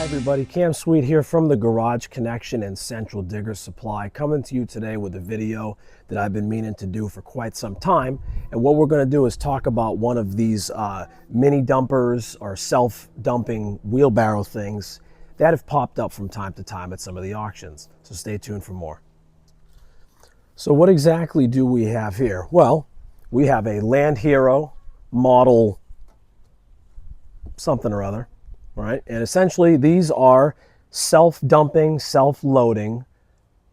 Hi everybody, Cam Sweet here from the Garage Connection and Central Digger Supply, coming to you today with a video that I've been meaning to do for quite some time. And what we're going to do is talk about one of these mini dumpers or self-dumping wheelbarrow things that have popped up from time to time at some of the auctions. So stay tuned for more. So what exactly do we have here? Well, we have a Landhero model something or other. Right, and essentially these are self-dumping, self-loading,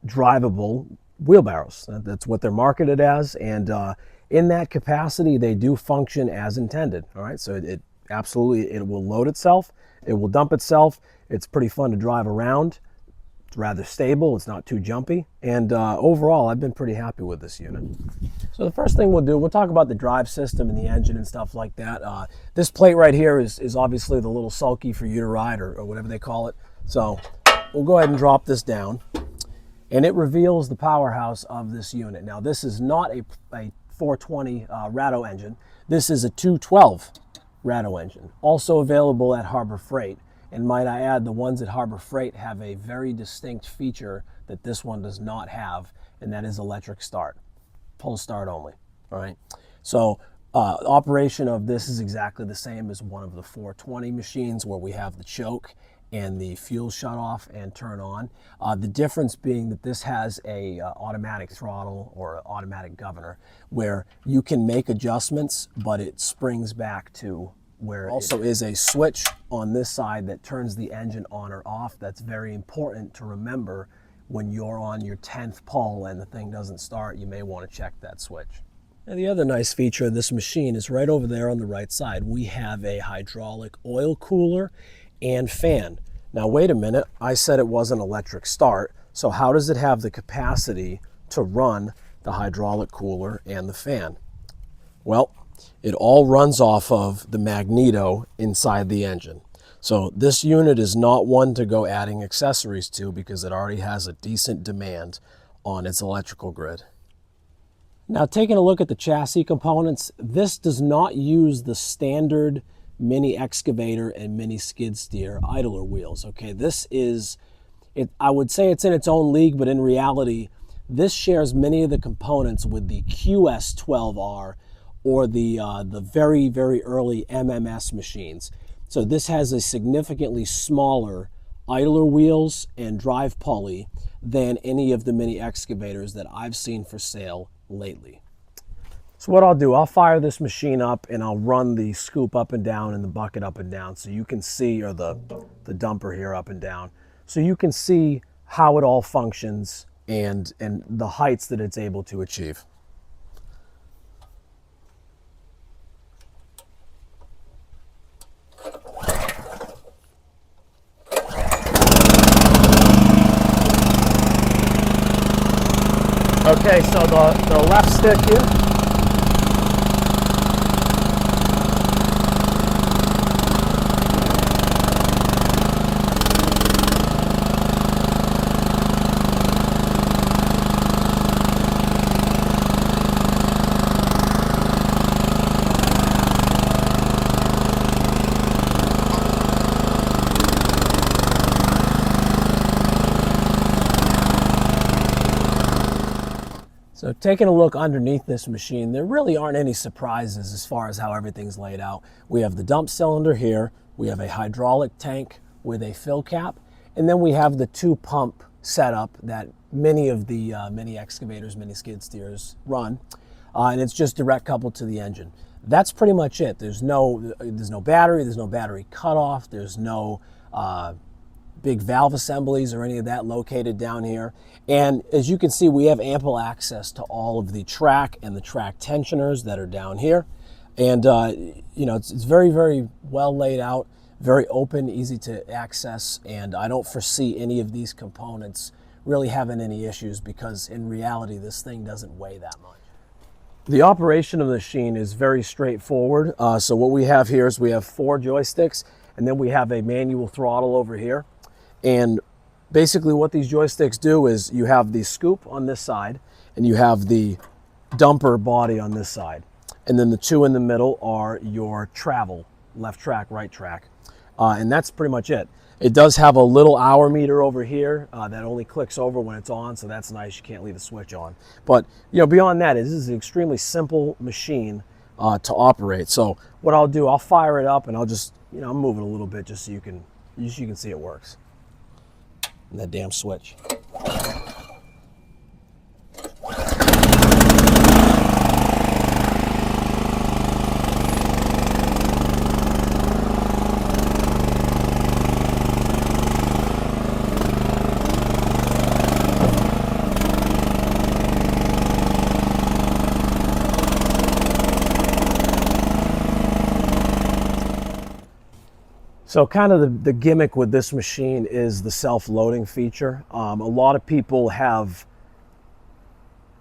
drivable wheelbarrows. That's what they're marketed as, and in that capacity, they do function as intended. All right, so it absolutely, it will load itself, it will dump itself. It's pretty fun to drive around. It's rather stable. It's not too jumpy, and overall, I've been pretty happy with this unit. So the first thing we'll do, we'll talk about the drive system and the engine and stuff like that. This plate right here is obviously the little sulky for you to ride, or whatever they call it. So we'll go ahead and drop this down, and it reveals the powerhouse of this unit. Now this is not a 420 Ratto engine. This is a 212 Ratto engine, also available at Harbor Freight. And might I add, the ones at Harbor Freight have a very distinct feature that this one does not have, and that is electric start. Pull start only, all right? So operation of this is exactly the same as one of the 420 machines, where we have the choke and the fuel shut off and turn on. The difference being that this has a automatic throttle or automatic governor, where you can make adjustments, but it springs back to where it also is a switch on this side that turns the engine on or off. That's very important to remember when you're on your 10th pull and the thing doesn't start. You may want to check that switch. And the other nice feature of this machine is right over there on the right side. We have a hydraulic oil cooler and fan. Now wait a minute, I said it wasn't electric start, so how does it have the capacity to run the hydraulic cooler and the fan? Well, it all runs off of the magneto inside the engine. So this unit is not one to go adding accessories to, because it already has a decent demand on its electrical grid. Now taking a look at the chassis components, this does not use the standard mini excavator and mini skid steer idler wheels. Okay, this is, I would say it's in its own league, but in reality, this shares many of the components with the QS12R or the very, very early MMS machines. So this has a significantly smaller idler wheels and drive pulley than any of the mini excavators that I've seen for sale lately. So what I'll do, I'll fire this machine up and I'll run the scoop up and down and the bucket up and down so you can see, or the dumper here up and down, so you can see how it all functions and the heights that it's able to achieve. Okay, so the left stick here. So taking a look underneath this machine, there really aren't any surprises as far as how everything's laid out. We have the dump cylinder here, we have a hydraulic tank with a fill cap, and then we have the 2-pump setup that many of the mini excavators, mini skid steers run, and it's just direct coupled to the engine. That's pretty much it. There's no battery, there's no battery cutoff, there's no big valve assemblies or any of that located down here. And as you can see, we have ample access to all of the track and the track tensioners that are down here. And you know, it's very, very well laid out, very open, easy to access, and I don't foresee any of these components really having any issues, because in reality, this thing doesn't weigh that much. The operation of the machine is very straightforward. So what we have here is we have 4 joysticks, and then we have a manual throttle over here. And basically what these joysticks do is you have the scoop on this side and you have the dumper body on this side. And then the 2 in the middle are your travel, left track, right track. and that's pretty much it. It does have a little hour meter over here that only clicks over when it's on, so that's nice. You can't leave the switch on. But beyond that, this is an extremely simple machine to operate. So what I'll do, I'll fire it up, and I'll just I'll move it a little bit just so you can see it works. And that damn switch. So kind of the gimmick with this machine is the self-loading feature. A lot of people have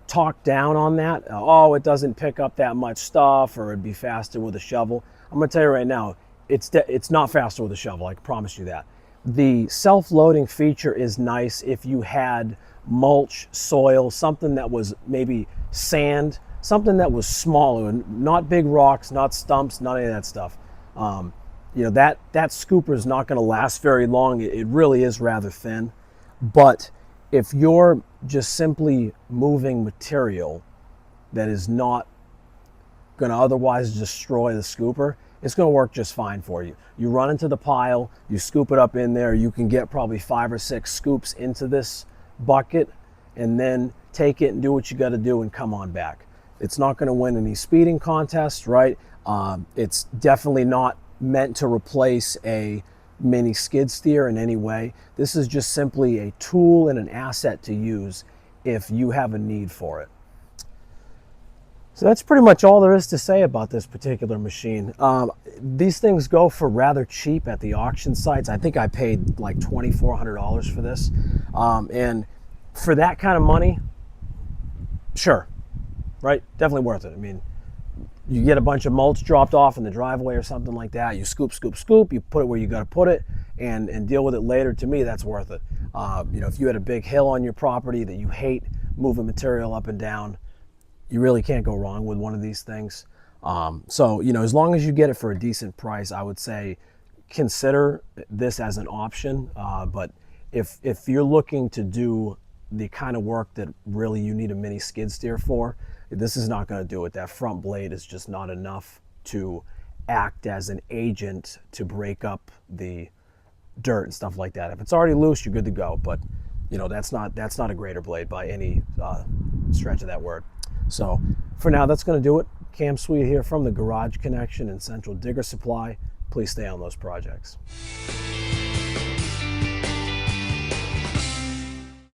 talked down on that. Oh, it doesn't pick up that much stuff, or it'd be faster with a shovel. I'm gonna tell you right now, it's not faster with a shovel, I can promise you that. The self-loading feature is nice if you had mulch, soil, something that was maybe sand, something that was smaller, not big rocks, not stumps, not any of that stuff. That scooper is not going to last very long. It really is rather thin. But if you're just simply moving material that is not going to otherwise destroy the scooper, it's going to work just fine for you. You run into the pile, you scoop it up in there, you can get probably 5 or 6 scoops into this bucket, and then take it and do what you got to do and come on back. It's not going to win any speeding contests, right? It's definitely not meant to replace a mini skid steer in any way. This is just simply a tool and an asset to use if you have a need for it. So that's pretty much all there is to say about this particular machine. These things go for rather cheap at the auction sites. I think I paid like $2,400 for this. And for that kind of money, sure, right? Definitely worth it. I mean, you get a bunch of mulch dropped off in the driveway or something like that. You scoop, you put it where you got to put it, and deal with it later. To me, that's worth it. If you had a big hill on your property that you hate moving material up and down, you really can't go wrong with one of these things. So as long as you get it for a decent price, I would say consider this as an option. But if you're looking to do the kind of work that really you need a mini skid steer for, this is not going to do it. That front blade is just not enough to act as an agent to break up the dirt and stuff like that. If it's already loose, you're good to go. But that's not a grater blade by any stretch of that word. So for now, that's going to do it. Cam Sweet here from the Garage Connection and Central Digger Supply. Please stay on those projects.